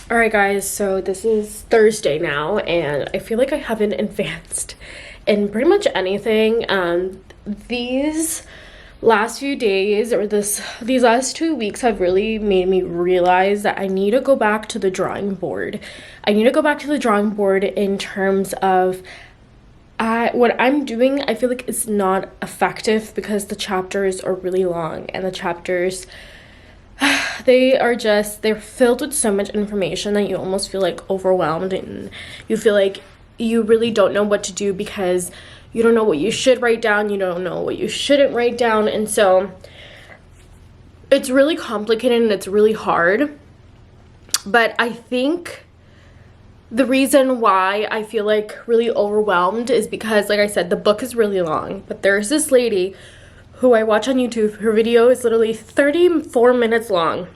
All right, guys, so this is Thursday now, and I feel like I haven't advanced in pretty much anything. These last few days or these last 2 weeks have really made me realize that I need to go back to the drawing board. I need to go back to the drawing board in terms of what I'm doing. I feel like it's not effective because the chapters are really long, and the chapters they're filled with so much information that you almost feel like overwhelmed, and you feel like you really don't know what to do because you don't know what you should write down, you don't know what you shouldn't write down. And so it's really complicated and it's really hard. But I think the reason why I feel like really overwhelmed is because, like I said, the book is really long, but there's this lady who I watch on YouTube. Her video is literally 34 minutes long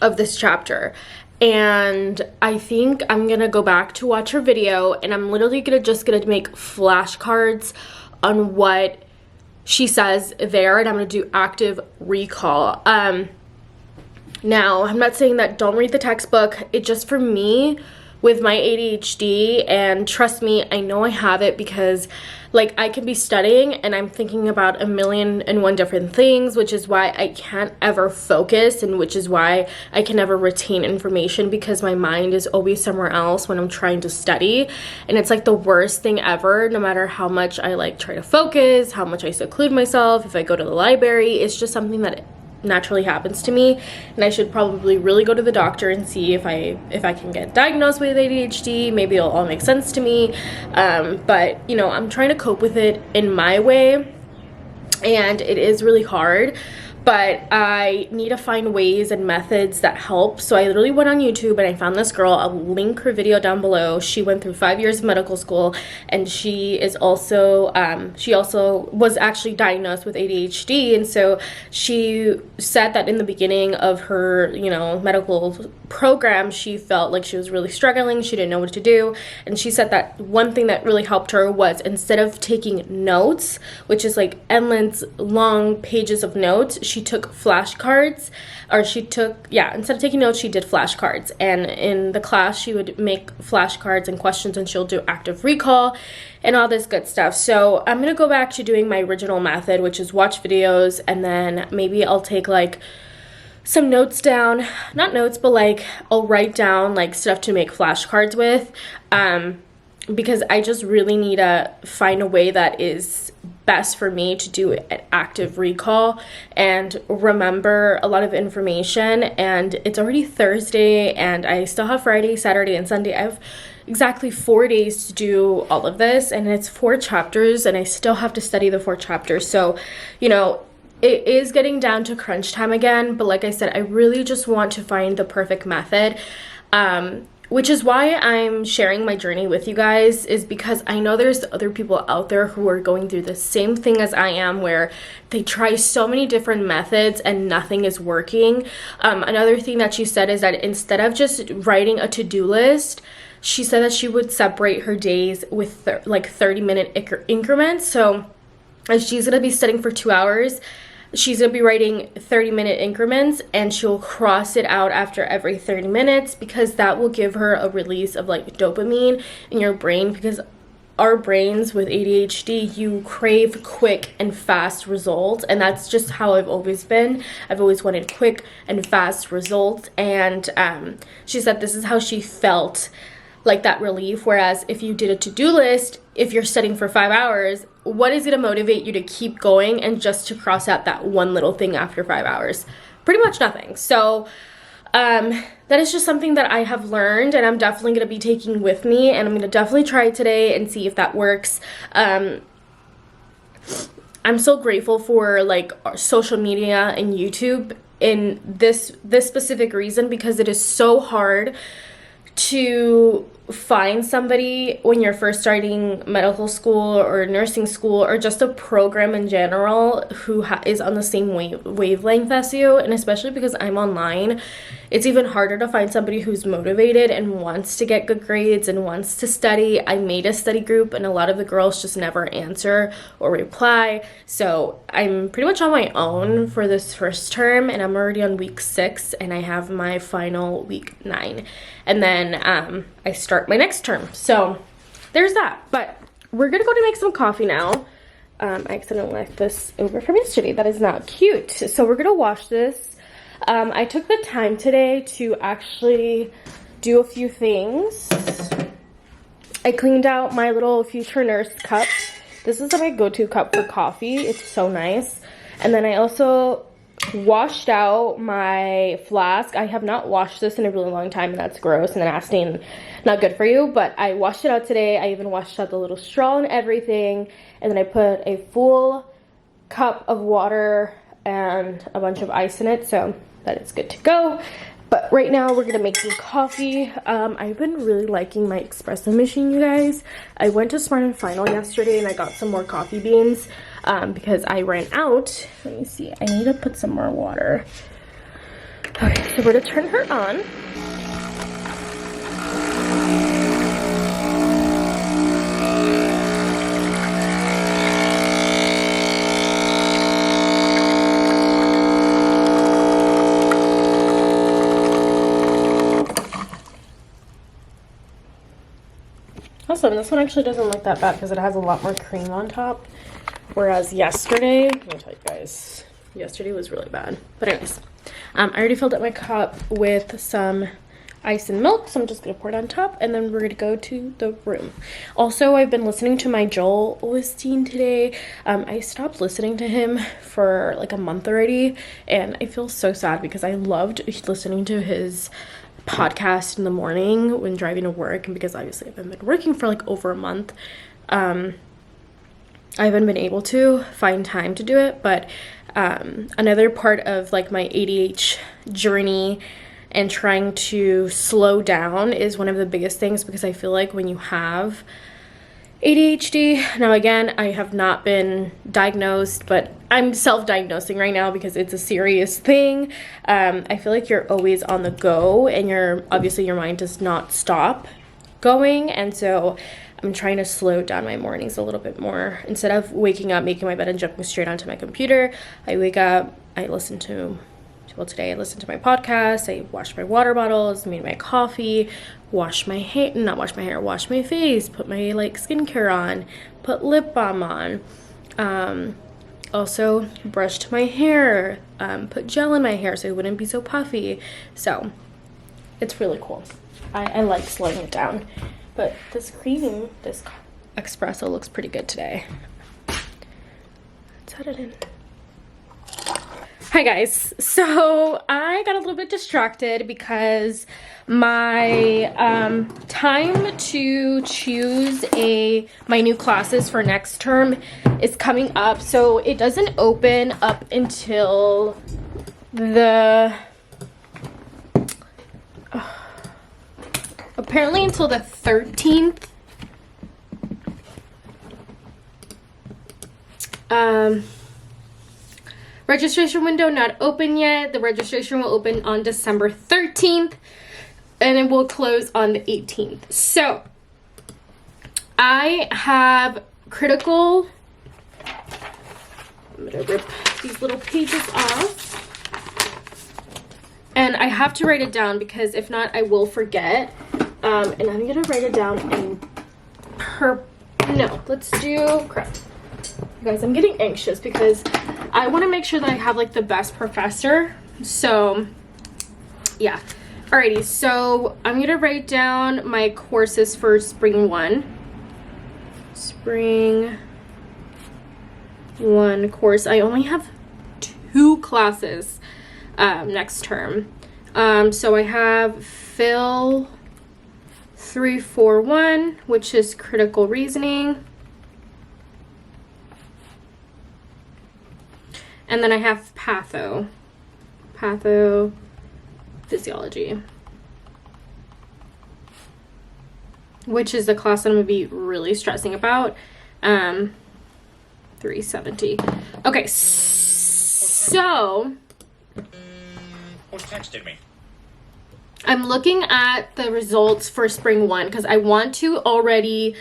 of this chapter. And I think I'm gonna go back to watch her video, and I'm literally gonna make flashcards on what she says there, and I'm gonna do active recall. Now, I'm not saying that don't read the textbook. It just, for me, with my ADHD, and trust me, I know I have it because like I can be studying and I'm thinking about a million and one different things, which is why I can't ever focus, and which is why I can never retain information, because my mind is always somewhere else when I'm trying to study. And it's like the worst thing ever, no matter how much I like try to focus, how much I seclude myself, if I go to the library. It's just something that naturally happens to me, and I should probably really go to the doctor and see if I can get diagnosed with ADHD. Maybe it'll all make sense to me. But you know, I'm trying to cope with it in my way, and it is really hard, but I need to find ways and methods that help. So I literally went on YouTube and I found this girl. I'll link her video down below. She went through 5 years of medical school, and she also was actually diagnosed with ADHD. And so she said that in the beginning of her, medical program, she felt like she was really struggling. She didn't know what to do. And she said that one thing that really helped her was, instead of taking notes, which is like endless long pages of notes, she took flashcards, or instead of taking notes, she did flashcards. And in the class, she would make flashcards and questions, and she'll do active recall and all this good stuff. So I'm gonna go back to doing my original method, which is watch videos, and then maybe I'll take like some notes down, not notes, but like I'll write down like stuff to make flashcards with, because I just really need to find a way that is best for me to do an active recall and remember a lot of information. And it's already Thursday, and I still have Friday, Saturday, and Sunday. I have exactly 4 days to do all of this, and it's 4 chapters, and I still have to study the 4 chapters. So, it is getting down to crunch time again, but like I said, I really just want to find the perfect method, which is why I'm sharing my journey with you guys, is because I know there's other people out there who are going through the same thing as I am, where they try so many different methods and nothing is working. Another thing that she said is that instead of just writing a to-do list, she said that she would separate her days with 30-minute increments. So if she's going to be studying for 2 hours, she's going to be writing 30-minute increments, and she'll cross it out after every 30 minutes, because that will give her a release of like dopamine in your brain, because our brains with ADHD, you crave quick and fast results, and that's just how I've always been. I've always wanted quick and fast results, and she said this is how she felt, like that relief. Whereas if you did a to-do list, if you're studying for 5 hours, what is going to motivate you to keep going and just to cross out that one little thing after 5 hours? Pretty much nothing. So that is just something that I have learned, and I'm definitely going to be taking with me, and I'm going to definitely try it today and see if that works. I'm so grateful for like our social media and YouTube in this specific reason, because it is so hard to find somebody when you're first starting medical school or nursing school, or just a program in general, who is on the same wavelength as you. And especially because I'm online, it's even harder to find somebody who's motivated and wants to get good grades and wants to study. I made a study group and a lot of the girls just never answer or reply. So I'm pretty much on my own for this first term, and I'm already on week 6 and I have my final week 9. And then I start my next term. So there's that. But we're gonna go to make some coffee now. I accidentally left this over from yesterday. That is not cute. So we're gonna wash this. I took the time today to actually do a few things. I cleaned out my little Future Nurse cup. This is my go-to cup for coffee. It's so nice. And then I also washed out my flask. I have not washed this in a really long time, and that's gross and nasty and not good for you, but I washed it out today. I even washed out the little straw and everything, and then I put a full cup of water and a bunch of ice in it so that it's good to go. But right now we're gonna make some coffee. I've been really liking my espresso machine, you guys. I went to Smart & Final yesterday and I got some more coffee beans because I ran out. Let me see, I need to put some more water. Okay, so we're gonna turn her on. Awesome, this one actually doesn't look that bad because it has a lot more cream on top. Whereas yesterday, let me tell you guys, yesterday was really bad. But anyways, I already filled up my cup with some ice and milk, so I'm just gonna pour it on top and then we're gonna go to the room. Also, I've been listening to my Joel Osteen today. I stopped listening to him for like a month already, and I feel so sad because I loved listening to his podcast in the morning when driving to work, and because obviously I've been working for like over a month, I haven't been able to find time to do it. But another part of like my ADHD journey and trying to slow down is one of the biggest things, because I feel like when you have ADHD, now again, I have not been diagnosed, but I'm self-diagnosing right now because it's a serious thing. I feel like you're always on the go, and obviously your mind does not stop going, and so I'm trying to slow down my mornings a little bit more. Instead of waking up, making my bed, and jumping straight onto my computer, I wake up, I listen to, well, today I listened to my podcast, I washed my water bottles, made my coffee, wash my face, put my like skincare on, put lip balm on, also brushed my hair, put gel in my hair so it wouldn't be so puffy. So it's really cool. I like slowing it down. But this espresso looks pretty good today. Let's add it in. Hi guys, so I got a little bit distracted because my time to choose my new classes for next term is coming up. So it doesn't open up until apparently until the 13th. Registration window not open yet. The registration will open on December 13th and it will close on the 18th. So I have critical, I'm gonna rip these little pages off, and I have to write it down because if not I will forget. And I'm gonna write it down in let's do crap. You guys, I'm getting anxious because I want to make sure that I have like the best professor. So yeah. Alrighty, so I'm gonna write down my courses for spring 1. Spring 1 course. I only have 2 classes next term. So I have Phil 341, which is critical reasoning. And then I have pathophysiology, which is the class that I'm gonna be really stressing about. 370. Okay, so who texted me? I'm looking at the results for spring 1 because I want to already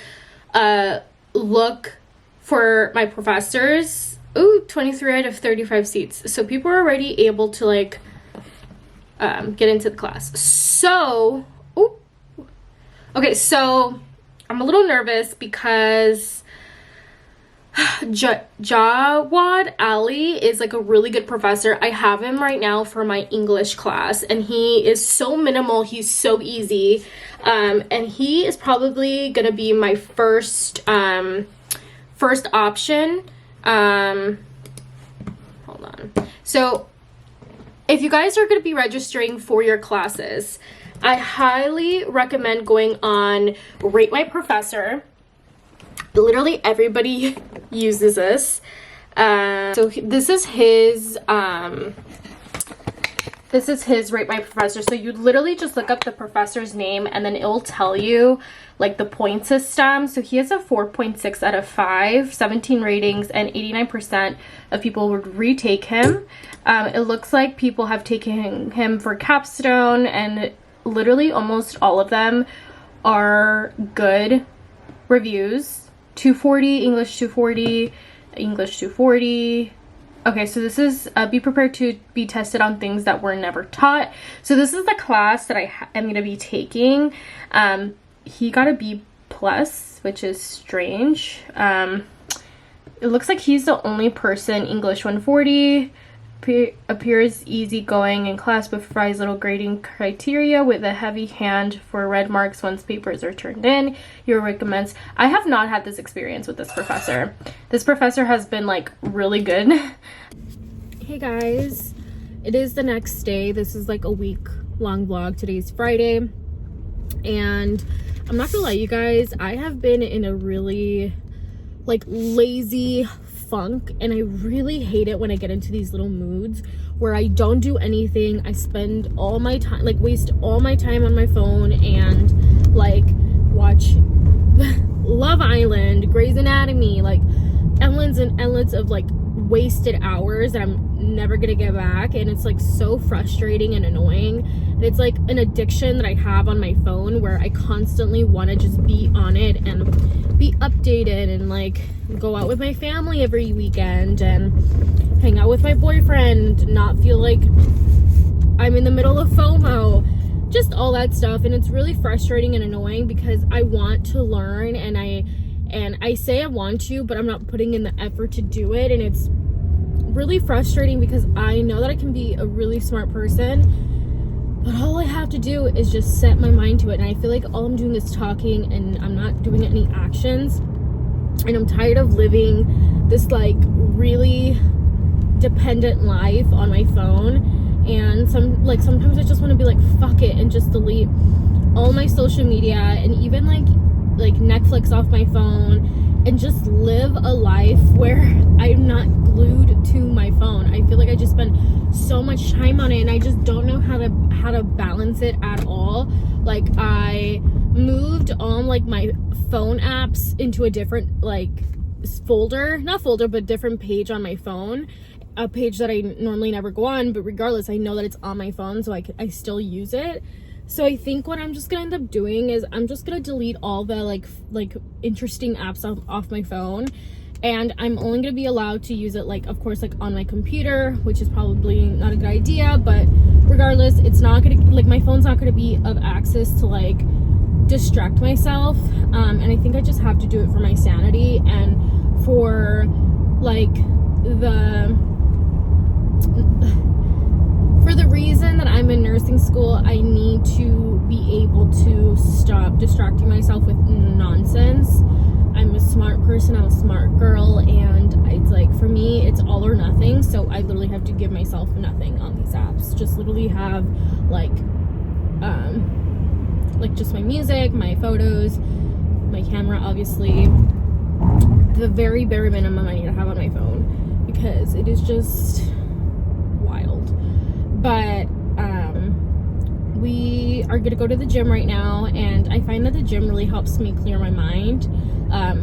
look for my professors. Ooh, 23 out of 35 seats. So people are already able to like get into the class. So, okay, so I'm a little nervous because Jawad Ali is like a really good professor. I have him right now for my English class, and he is so minimal. He's so easy, and he is probably gonna be my first option. Hold on. So if you guys are going to be registering for your classes, I highly recommend going on Rate My Professor. Literally everybody uses this. So this is his Rate My Professor. So you literally just look up the professor's name and then it will tell you like the point system. So he has a 4.6 out of 5, 17 ratings, and 89% of people would retake him. It looks like people have taken him for capstone, and literally almost all of them are good reviews. 240, English 240, English 240. Okay, so this is be prepared to be tested on things that were never taught. So this is the class that I am going to be taking. He got a B plus, which is strange. It looks like he's the only person. English 140, appears easygoing in class but provides little grading criteria with a heavy hand for red marks once papers are turned in. He recommends. I have not had this experience with this professor. This professor has been like really good. Hey guys, it is the next day. This is like a week-long vlog. Today's Friday, and I'm not gonna lie, you guys, I have been in a really like lazy funk, and I really hate it when I get into these little moods where I don't do anything. I spend all my time, like waste all my time on my phone and like watch Love Island, Grey's Anatomy, like endless and endless of like wasted hours that I'm never gonna get back, and it's like so frustrating and annoying. And it's like an addiction that I have on my phone where I constantly want to just be on it and be updated and like go out with my family every weekend and hang out with my boyfriend, not feel like I'm in the middle of FOMO, just all that stuff. And it's really frustrating and annoying because I want to learn, and I say I want to, but I'm not putting in the effort to do it. And it's really frustrating because I know that I can be a really smart person, but all I have to do is just set my mind to it. And I feel like all I'm doing is talking and I'm not doing any actions. And I'm tired of living this like really dependent life on my phone. And sometimes I just want to be like, fuck it, and just delete all my social media and even like Netflix off my phone and just live a life where I'm not glued to my phone. I feel like I just spend so much time on it, and I just don't know how to balance it at all. Like I moved all like my phone apps into a different like different page on my phone, a page that I normally never go on, but regardless I know that it's on my phone, so I still use it. So I think what I'm just gonna end up doing is I'm just gonna delete all the like interesting apps off my phone, and I'm only gonna be allowed to use it like, of course, like on my computer, which is probably not a good idea, but regardless, it's not gonna like, my phone's not gonna be of access to like distract myself. And I think I just have to do it for my sanity and for like the reason that I'm in nursing school. I need to be able to stop distracting myself with nonsense. I'm a smart person, I'm a smart girl, and it's like, for me, it's all or nothing. So I literally have to give myself nothing on these apps. Just literally have like just my music, my photos, my camera, obviously. The very bare minimum I need to have on my phone because it is just wild. But we are gonna go to the gym right now, and I find that the gym really helps me clear my mind.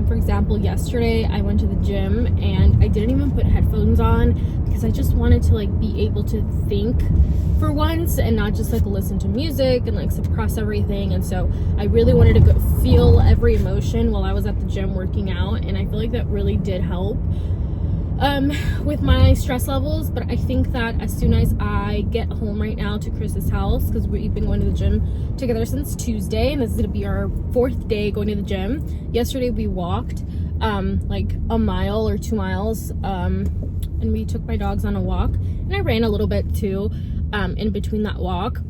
For example, yesterday I went to the gym and I didn't even put headphones on because I just wanted to like be able to think for once and not just like listen to music and like suppress everything. And so I really wanted to go feel every emotion while I was at the gym working out, and I feel like that really did help with my stress levels. But I think that as soon as I get home right now to Chris's house, because we've been going to the gym together since Tuesday, and this is gonna be our 4th day going to the gym. Yesterday we walked like a mile or 2 miles, and we took my dogs on a walk, and I ran a little bit too in between that walk.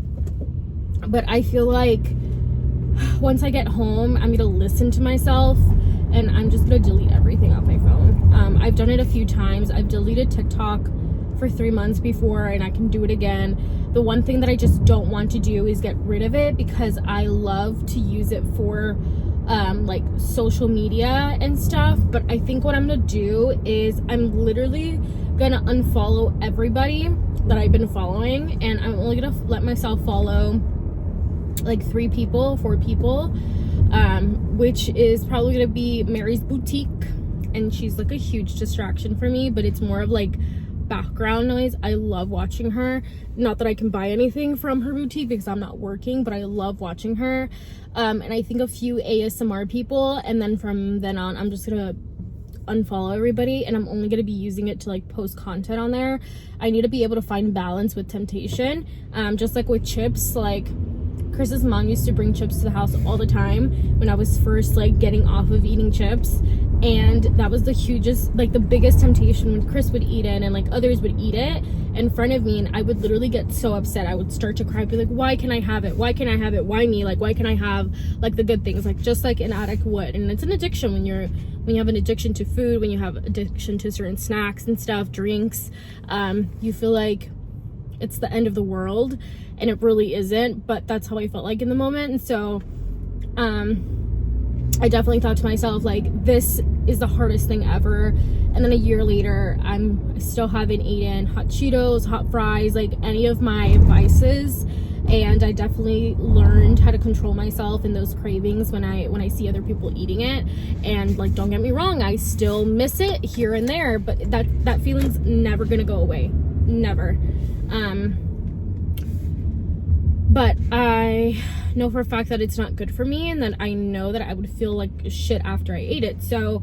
But I feel like once I get home, I'm gonna listen to myself, and I'm just gonna delete everything off my phone. I've done it a few times. I've deleted TikTok for 3 months before, and I can do it again. The one thing that I just don't want to do is get rid of it, because I love to use it for like social media and stuff. But I think what I'm gonna do is I'm literally gonna unfollow everybody that I've been following, and I'm only gonna let myself follow like 4 people, which is probably gonna be Mary's Boutique, and she's like a huge distraction for me, but it's more of like background noise. I love watching her. Not that I can buy anything from her boutique because I'm not working, but I love watching her. And I think a few ASMR people, and then from then on I'm just gonna unfollow everybody, and I'm only gonna be using it to like post content on there. I need to be able to find balance with temptation, just like with chips. Like Chris's mom used to bring chips to the house all the time when I was first like getting off of eating chips, and that was the hugest, like the biggest temptation when Chris would eat it and like others would eat it in front of me, and I would literally get so upset. I would start to cry, be like, why can't I have it? Why can't I have it? Why me? Like, why can't I have like the good things? Like just like an addict would. And it's an addiction when you have an addiction to food, when you have addiction to certain snacks and stuff, drinks, you feel like it's the end of the world, and it really isn't. But that's how I felt like in the moment. And so I definitely thought to myself, like, this is the hardest thing ever. And then a year later, I still haven't eaten hot Cheetos, hot fries, like any of my vices. And I definitely learned how to control myself in those cravings when I see other people eating it. And like, don't get me wrong, I still miss it here and there, but that feeling's never gonna go away. Never. But I know for a fact that it's not good for me, and that I know that I would feel like shit after I ate it. So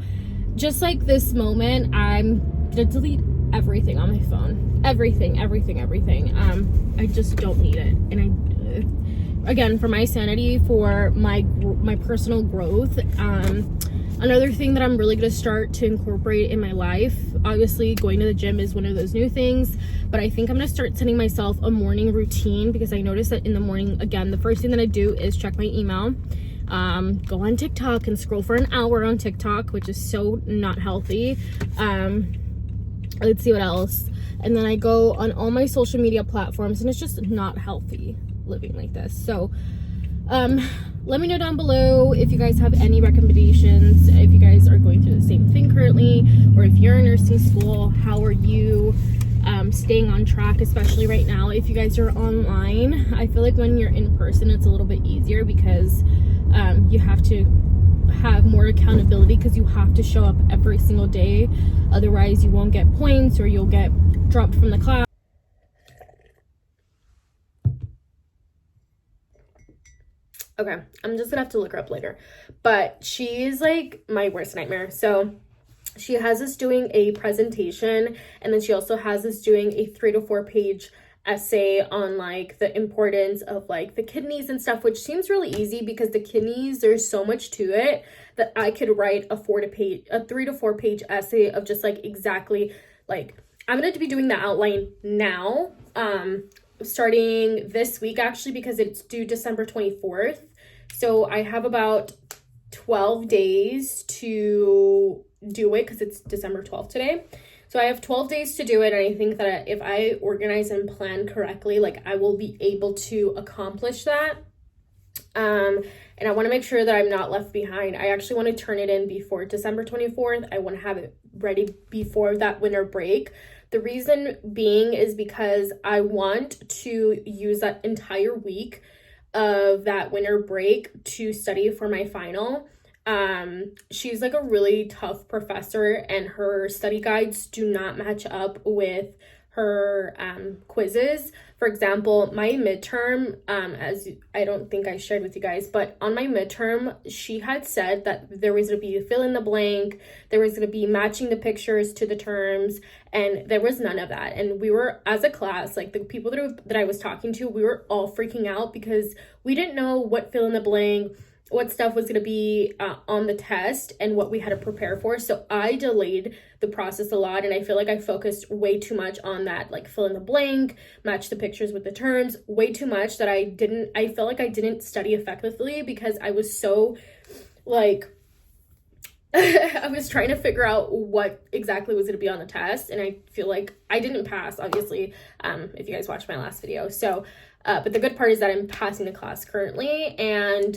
just like this moment, I'm gonna delete everything on my phone. Everything. I just don't need it. And again, for my sanity, for my personal growth, another thing that I'm really going to start to incorporate in my life, obviously going to the gym is one of those new things, but I think I'm going to start setting myself a morning routine, because I noticed that in the morning, again, the first thing that I do is check my email, go on TikTok and scroll for an hour on TikTok, which is so not healthy. Let's see what else. And then I go on all my social media platforms, and it's just not healthy living like this. So let me know down below if you guys have any recommendations, if you guys are going through the same thing currently, or if you're in nursing school, how are you staying on track, especially right now. If you guys are online, I feel like when you're in person, it's a little bit easier, because you have to have more accountability, because you have to show up every single day. Otherwise you won't get points, or you'll get dropped from the class. Okay, I'm just gonna have to look her up later, but she's like my worst nightmare. So she has us doing a presentation, and then she also has us doing a 3 to 4 page essay on like the importance of like the kidneys and stuff, which seems really easy, because the kidneys, there's so much to it that I could write a 3 to 4 page essay of just like exactly, like, I'm gonna be doing the outline now, starting this week actually, because it's due December 24th. So I have about 12 days to do it, because it's December 12th today. So I have 12 days to do it, and I think that if I organize and plan correctly, like, I will be able to accomplish that. And I want to make sure that I'm not left behind. I actually want to turn it in before December 24th. I want to have it ready before that winter break. The reason being is because I want to use that entire week of that winter break to study for my final. She's like a really tough professor, and her study guides do not match up with her quizzes. For example, my midterm, as I don't think I shared with you guys, but on my midterm, she had said that there was going to be a fill in the blank, there was going to be matching the pictures to the terms, and there was none of that. And we were, as a class, like the people that I was talking to, we were all freaking out because we didn't know what fill in the blank, what stuff was going to be on the test, and what we had to prepare for. So I delayed the process a lot, and I feel like I focused way too much on that, like fill in the blank, match the pictures with the terms, way too much that I felt like I didn't study effectively because I was so like I was trying to figure out what exactly was going to be on the test, and I feel like I didn't pass, obviously, if you guys watched my last video. So but the good part is that I'm passing the class currently, and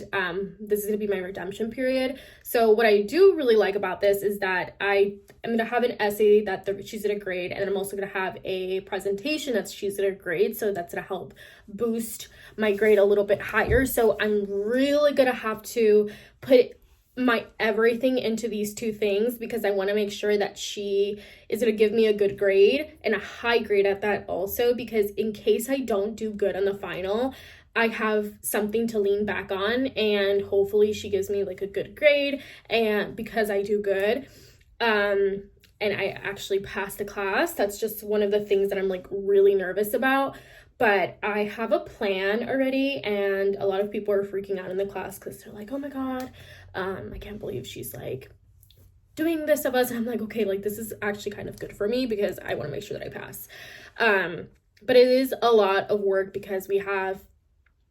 this is going to be my redemption period. So what I do really like about this is that I am going to have an essay that she's going to grade, and then I'm also going to have a presentation that she's going to grade, so that's going to help boost my grade a little bit higher. So I'm really going to have to put my everything into these two things because I want to make sure that she is going to give me a good grade and a high grade at that also, because in case I don't do good on the final, I have something to lean back on, and hopefully she gives me like a good grade, and because I do good and I actually pass the class. That's just one of the things that I'm like really nervous about. But I have a plan already, and a lot of people are freaking out in the class because they're like, oh my god, I can't believe she's like doing this of us. And I'm like, okay, like this is actually kind of good for me because I want to make sure that I pass. But it is a lot of work because we have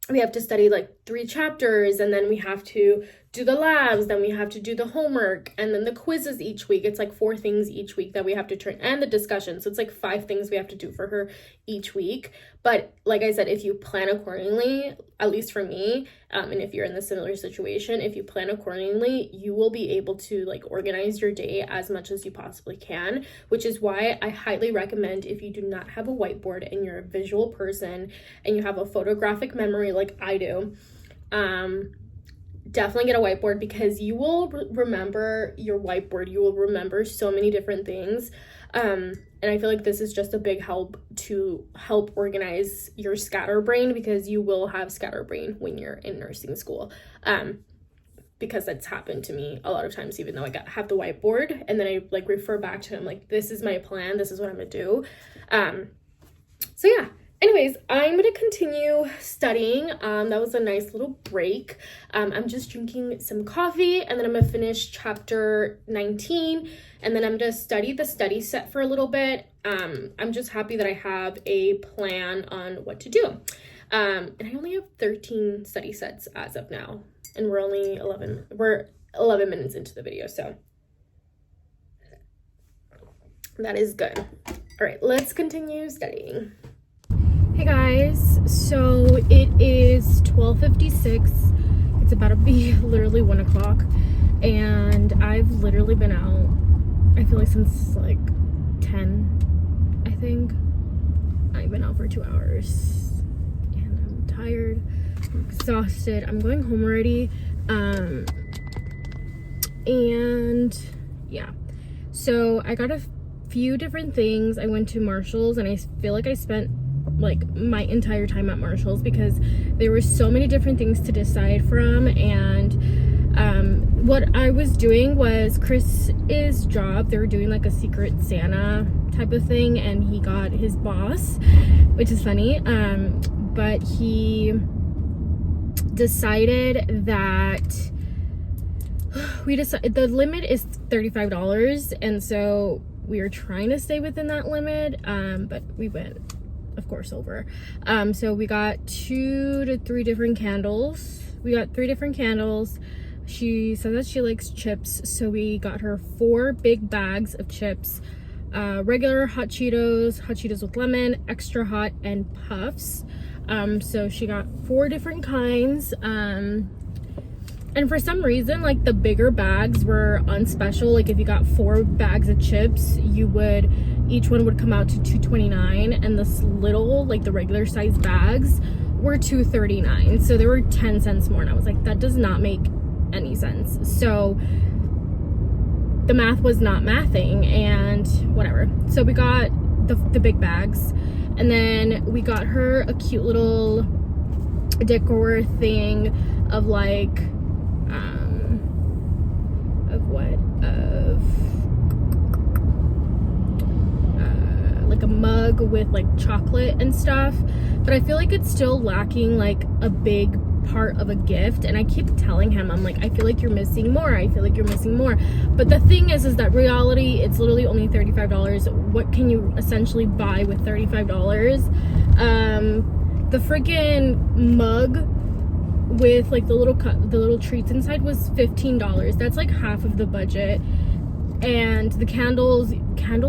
to study like 3 chapters, and then we have to do the labs, then we have to do the homework, and then the quizzes each week. It's like 4 things each week that we have to turn, and the discussion. So it's like 5 things we have to do for her each week. But like I said, if you plan accordingly, at least for me, and if you're in the similar situation, if you plan accordingly, you will be able to like organize your day as much as you possibly can, which is why I highly recommend, if you do not have a whiteboard and you're a visual person and you have a photographic memory like I do, definitely get a whiteboard, because you will remember your whiteboard. You will remember so many different things. And I feel like this is just a big help to help organize your scatterbrain, because you will have scatterbrain when you're in nursing school. Because that's happened to me a lot of times, even though I have the whiteboard, and then I like refer back to him like, this is my plan, this is what I'm gonna do. So yeah. Anyways, I'm going to continue studying. That was a nice little break. I'm just drinking some coffee, and then I'm going to finish chapter 19, and then I'm going to study the study set for a little bit. I'm just happy that I have a plan on what to do. And I only have 13 study sets as of now, and we're 11 minutes into the video, so that is good. All right, let's continue studying. Hey guys, so it is 12:56. It's about to be literally 1 o'clock, and I've literally been out, I feel like since like 10, I think. I've been out for 2 hours, and I'm tired, I'm exhausted. I'm going home already, and yeah, so I got a few different things. I went to Marshall's, and I feel like I spent like my entire time at Marshall's because there were so many different things to decide from. And what I was doing was Chris's job, they were doing like a Secret Santa type of thing, and he got his boss, which is funny, but he decided that the limit is $35, and so we were trying to stay within that limit, but we went, of course, over. So we got 2 to 3 different candles. She said that she likes chips, so we got her 4 big bags of chips, regular hot Cheetos with lemon, extra hot, and puffs. So she got 4 different kinds. And for some reason, like the bigger bags were on special. Like if you got 4 bags of chips, you would each one would come out to $2.29, and this little, like the regular size bags, were $2.39. So they were 10 cents more, and I was like, that does not make any sense. So the math was not mathing, and whatever. So we got the big bags, and then we got her a cute little decor thing of like like a mug with like chocolate and stuff, but I feel like it's still lacking like a big part of a gift. And I keep telling him, I'm like, I feel like you're missing more, I feel like you're missing more. But the thing is that reality, it's literally only $35. What can you essentially buy with $35? The freaking mug with like the little treats inside was $15. That's like half of the budget. And the candles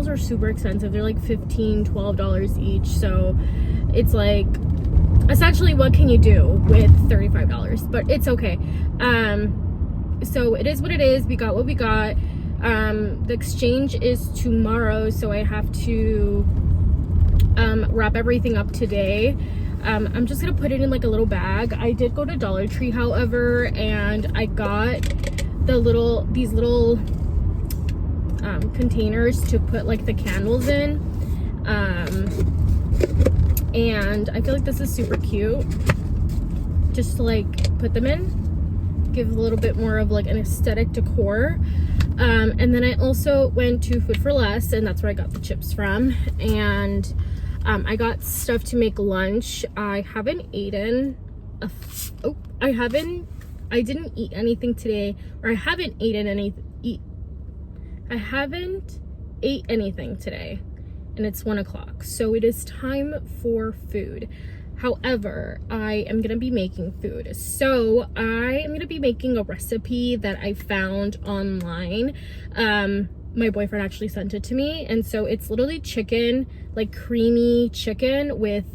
are super expensive. They're like $15-12 each. So it's like, essentially, what can you do with $35? But it's okay. So it is what it is. We got what we got. The exchange is tomorrow, so I have to wrap everything up today. I'm just gonna put it in like a little bag. I did go to Dollar Tree, however, and I got these little containers to put like the candles in. And I feel like this is super cute, just to like put them in, give a little bit more of like an aesthetic decor. And then I also went to Food for Less, and that's where I got the chips from. And I got stuff to make lunch. I haven't eaten I didn't eat anything today, or I haven't ate anything today, and it's 1 o'clock, so it is time for food. However, I am gonna be making food. So I am gonna be making a recipe that I found online. My boyfriend actually sent it to me, and so it's literally chicken, like creamy chicken with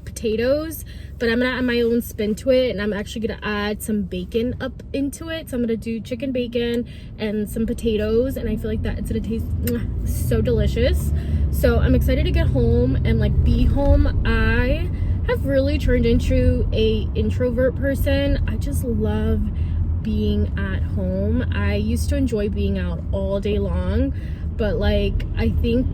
potatoes, but I'm gonna add my own spin to it, and I'm actually gonna add some bacon up into it. So I'm gonna do chicken bacon and some potatoes, and I feel like that it's gonna taste so delicious. So I'm excited to get home and like be home. I have really turned into a introvert person. I just love being at home. I used to enjoy being out all day long, but like I think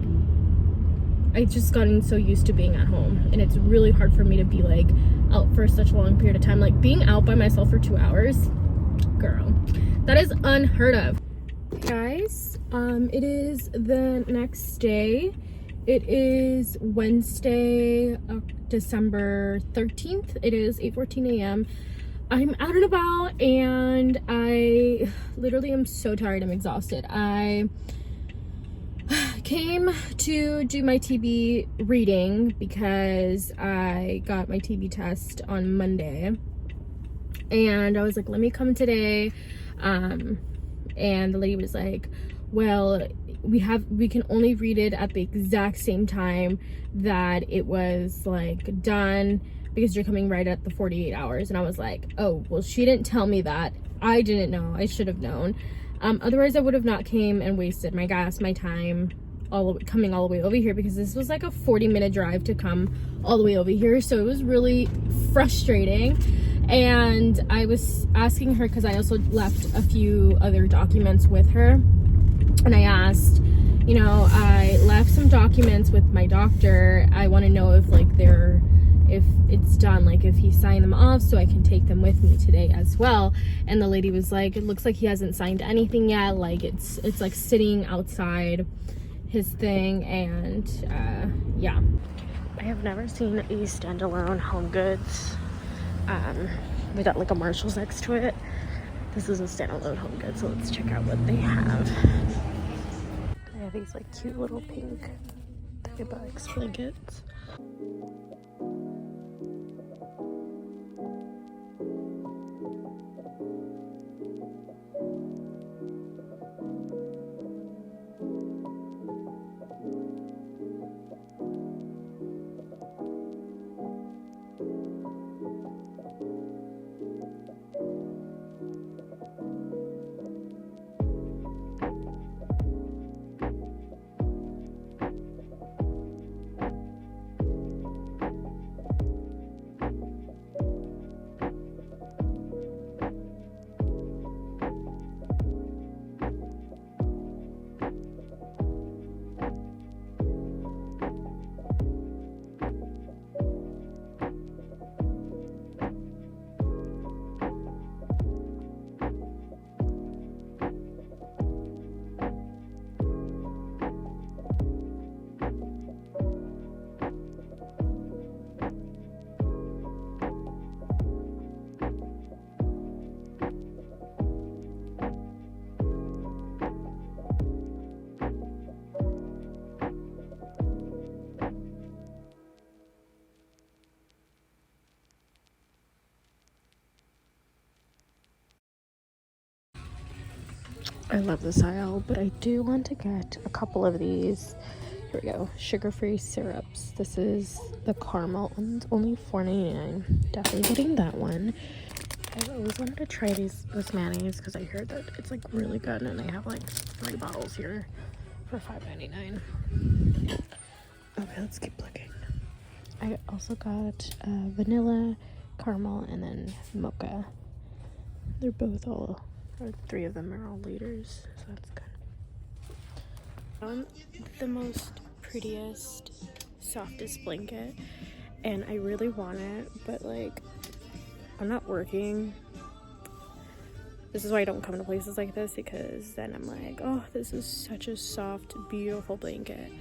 I just gotten so used to being at home, and it's really hard for me to be like out for such a long period of time. Like being out by myself for 2 hours, girl, that is unheard of. Guys, it is the next day. It is Wednesday, December 13th. It is 8:14 a.m. I'm out and about, and I literally am so tired. I'm exhausted. I came to do my TB reading because I got my TB test on Monday, and I was like, let me come today. And the lady was like, well, we can only read it at the exact same time that it was like done, because you're coming right at the 48 hours. And I was like, oh, well, she didn't tell me that. I didn't know. I should have known. Otherwise I would have not came and wasted my gas, my time, coming all the way over here, because this was like a 40-minute drive to come all the way over here. So it was really frustrating. And I was asking her, because I also left a few other documents with her, and I asked, you know, I left some documents with my doctor. I want to know if like if it's done, like if he signed them off, so I can take them with me today as well. And the lady was like, it looks like he hasn't signed anything yet, like it's like sitting outside his thing. And yeah, I have never seen a standalone Home Goods without like a Marshalls next to it. This is a standalone Home Goods, so let's check out what they have. They have these like cute little pink bags, blankets. I love this aisle, but I do want to get a couple of these. Here we go, sugar-free syrups. This is the caramel one's only $4.99. Definitely getting that one. I've always wanted to try this mayonnaise because I heard that it's like really good, and I have like 3 bottles here for $5.99. Okay, let's keep looking. I also got vanilla, caramel, and then mocha. They're both all, or 3 of them are all liters, so that's good. The most prettiest, softest blanket, and I really want it, but like I'm not working. This is why I don't come to places like this, because then I'm like, oh, this is such a soft, beautiful blanket.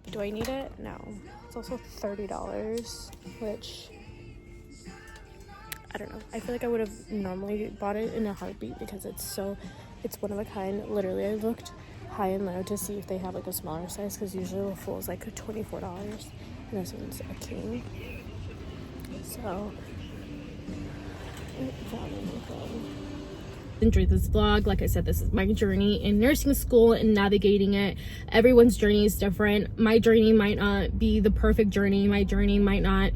But do I need it? No. It's also $30, which I don't know. I feel like I would have normally bought it in a heartbeat because it's one of a kind. Literally, I looked high and low to see if they have like a smaller size, because usually the full is like $24, and this one's a king. So enjoy this vlog. Like I said, this is my journey in nursing school and navigating it. Everyone's journey is different. My journey might not be the perfect journey. My journey might not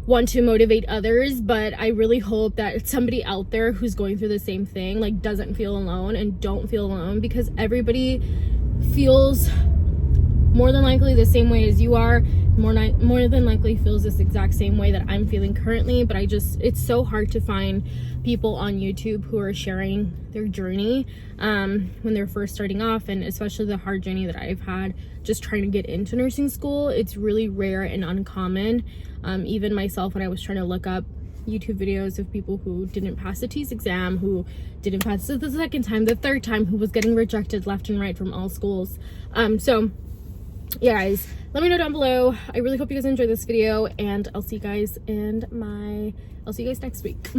want to motivate others, but I really hope that somebody out there who's going through the same thing like doesn't feel alone, and don't feel alone, because everybody feels more than likely the same way as you are, more than likely feels this exact same way that I'm feeling currently. But it's so hard to find people on YouTube who are sharing their journey when they're first starting off, and especially the hard journey that I've had just trying to get into nursing school. It's really rare and uncommon. Even myself, when I was trying to look up YouTube videos of people who didn't pass the TEAS exam, who didn't pass it the second time, the third time, who was getting rejected left and right from all schools. So yeah, guys, let me know down below. I really hope you guys enjoyed this video, and I'll see you guys next week.